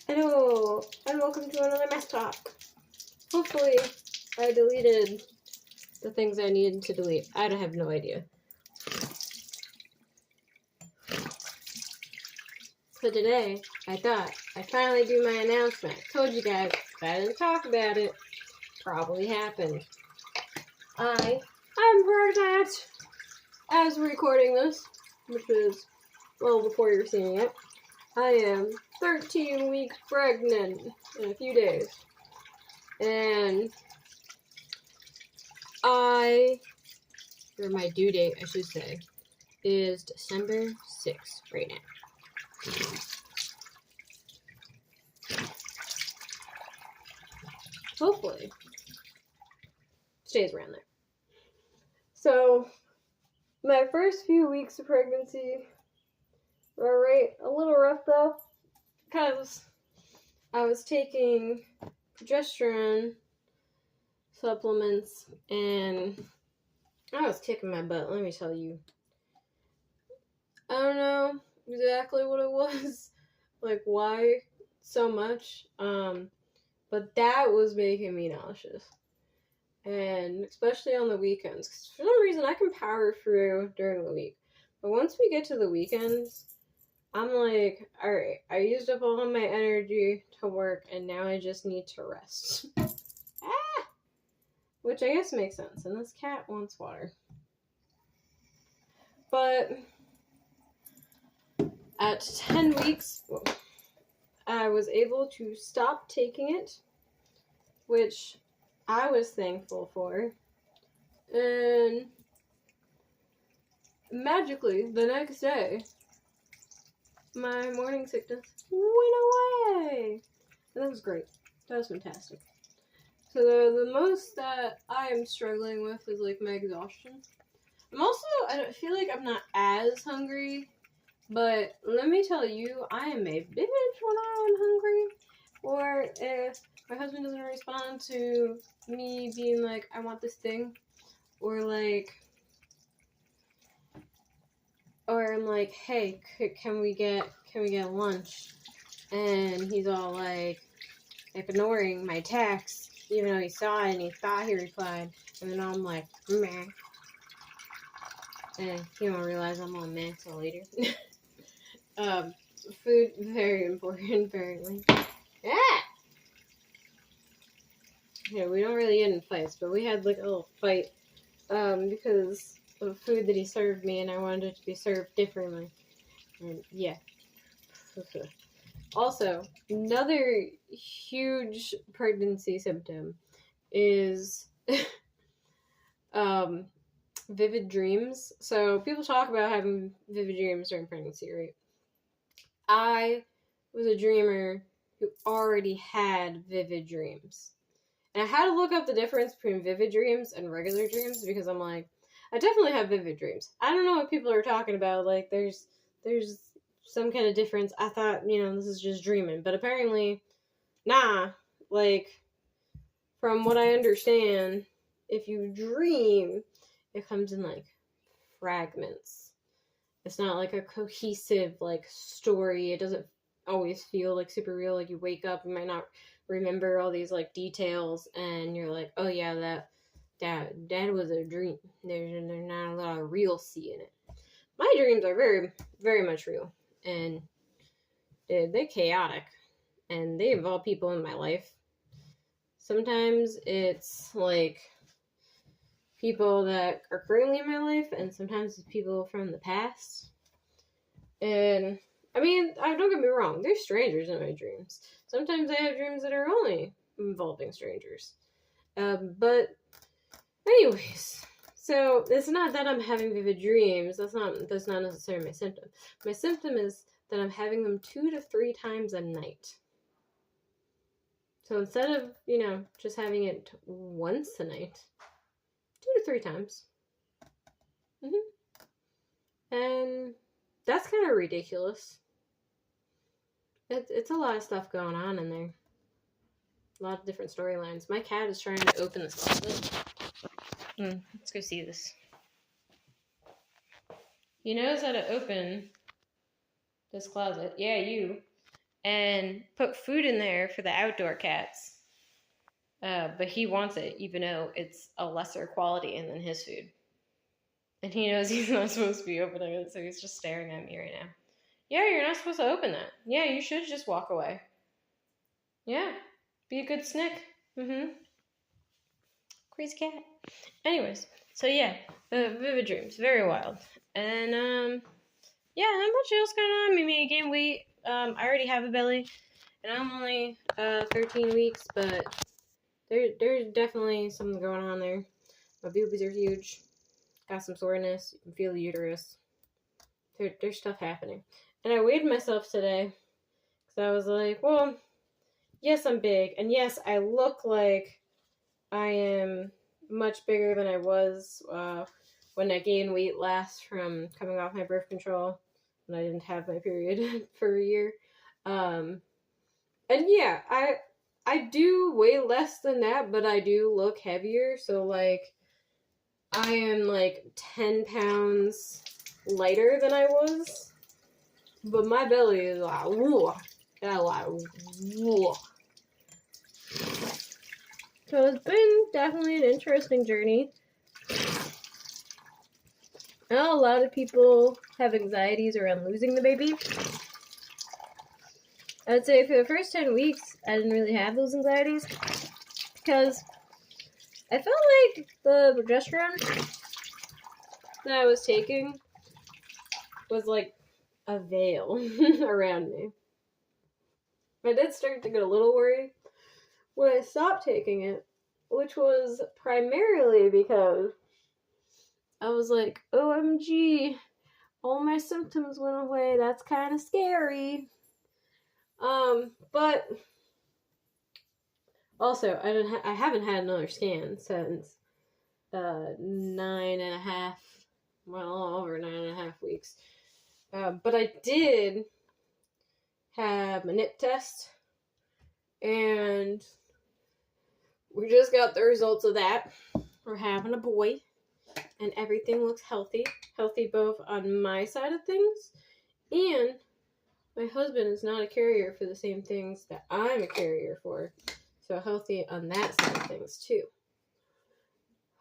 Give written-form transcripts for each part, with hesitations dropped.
Hello, and welcome to another mess talk. Hopefully, I deleted the things I needed to delete. I have no idea. So today, I thought I'd finally do my announcement. I told you guys, if I didn't talk about it, probably happened. I am pregnant as we're recording this, which is well before you're seeing it. I am 13 weeks pregnant in a few days. And my due date, I should say, is December 6th right now. Hopefully, stays around there. So, my first few weeks of pregnancy were a little rough though, because I was taking progesterone supplements and I was kicking my butt, let me tell you. I don't know exactly what it was, like why so much, but that was making me nauseous. And especially on the weekends, because for some reason I can power through during the week. But once we get to the weekends, I'm like, alright, I used up all of my energy to work and now I just need to rest. Which I guess makes sense, and this cat wants water. But at 10 weeks, I was able to stop taking it, which I was thankful for. And magically, the next day, my morning sickness went away. And that was great. That was fantastic. So the most that I am struggling with is like my exhaustion. I feel like I'm not as hungry, but let me tell you, I am a bitch when I am hungry. Or if my husband doesn't respond to me being like, I want this thing, or I'm like, hey, can we get lunch? And he's all like ignoring my text, even though he saw it and he thought he replied. And then I'm like, meh. And he won't realize I'm all meh till later. Food, very important, apparently. Yeah, we don't really get in fights, but we had like a little fight because of food that he served me, and I wanted it to be served differently. And yeah. Also, another huge pregnancy symptom is vivid dreams. So people talk about having vivid dreams during pregnancy, right? I was a dreamer who already had vivid dreams. And I had to look up the difference between vivid dreams and regular dreams because I'm like, I definitely have vivid dreams. I don't know what people are talking about. Like, there's some kind of difference. I thought, this is just dreaming. But apparently, nah. Like, from what I understand, if you dream, it comes in, like, fragments. It's not, like, a cohesive, like, story. It doesn't always feel, like, super real. Like, you wake up, you might not remember all these, like, details, and you're like, oh, yeah, that was a dream. There's not a lot of realcy in it. My dreams are very, very much real, and they're chaotic, and they involve people in my life. Sometimes it's, like, people that are currently in my life, and sometimes it's people from the past. And, I mean, don't get me wrong, there's strangers in my dreams. Sometimes I have dreams that are only involving strangers. But, anyways, so it's not that I'm having vivid dreams. That's not necessarily my symptom. My symptom is that I'm having them 2 to 3 times a night. So instead of, just having it once a night, 2 to 3 times. And that's kind of ridiculous. It's a lot of stuff going on in there. A lot of different storylines. My cat is trying to open this closet. Let's go see this. He knows how to open this closet. Yeah, you. and put food in there for the outdoor cats. But he wants it, even though it's a lesser quality than his food. And he knows he's not supposed to be opening it, so he's just staring at me right now. Yeah, you're not supposed to open that. Yeah, you should just walk away. Yeah, be a good snick. Crazy cat. Anyways, so yeah, vivid dreams, very wild. And yeah, not much else going on. Maybe I gained weight. I already have a belly, and I'm only 13 weeks, but there's definitely something going on there. My boobies are huge. Got some soreness. You can feel the uterus. There's stuff happening. And I weighed myself today because I was like, well, yes, I'm big, and yes, I look like I am much bigger than I was when I gained weight last from coming off my birth control when I didn't have my period for a year. And yeah, I do weigh less than that, but I do look heavier. So like, I am like 10 pounds lighter than I was, but my belly is like, whoa, whoa. So it's been definitely an interesting journey. I know a lot of people have anxieties around losing the baby. I would say for the first 10 weeks, I didn't really have those anxieties because I felt like the progesterone that I was taking was like a veil around me. I did start to get a little worried when I stopped taking it, which was primarily because I was like, OMG, all my symptoms went away. That's kind of scary. But also, I haven't had another scan since 9.5, well, over 9.5 weeks. But I did have a nip test, and we just got the results of that. We're having a boy, and everything looks healthy. Healthy both on my side of things, and my husband is not a carrier for the same things that I'm a carrier for. So healthy on that side of things too.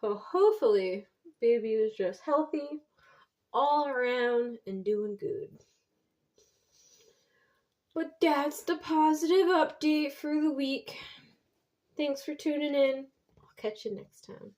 So hopefully, baby is just healthy all around and doing good. But that's the positive update for the week. Thanks for tuning in. I'll catch you next time.